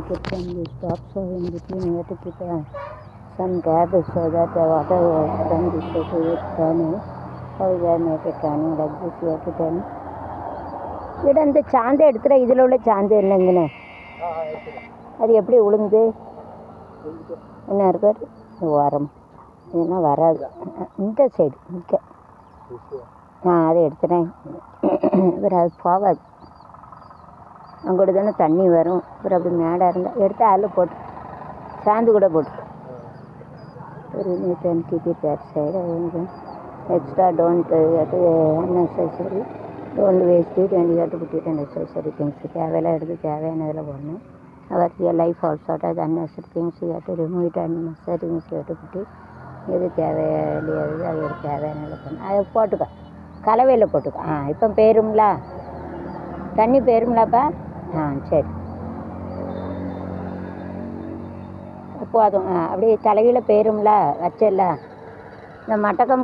make it from the stop, so in between you have to keep some gap so that the water from this side to turning. How you have make it turning like this, you have to turn. ഇവിടെ എന്താ ചാന്ത എടുത്തിട്ട് ഇതിലുള്ള ചാന്ത തന്നെ എങ്ങനെ அது எப்படி உளுந்து என்ன இருக்காரு வரம் இதுனா வராது இந்த சைடு நிற்க அதை எடுத்துட்டேன் இவர் அது போகாது அங்கோட தானே தண்ணி வரும் இவர் அப்படி மேடாக இருந்தால் எடுத்து அதில் போட்டு சாந்து கூட போட்டு ஒரு neat keep it that side extra don't unnecessary don't waste it and you have to put it unnecessary things தேவையெல்லாம் எடுத்து தேவையானதில் போடணும் அவர் ரியல் லைஃப் ஆல்சோ அது unnecessary things you have to remove it unnecessary things you have to put எது தேவையில்லையாது அது ஒரு தேவையானதில் போடணும் அதை போட்டுக்க கலவையில் போட்டுக்க இப்போ பேருங்களா தண்ணி பேருங்களாப்பா சரி போதும் அப்படியே தலையில் பேருங்களா வச்சல இந்த மட்டக்கம்பு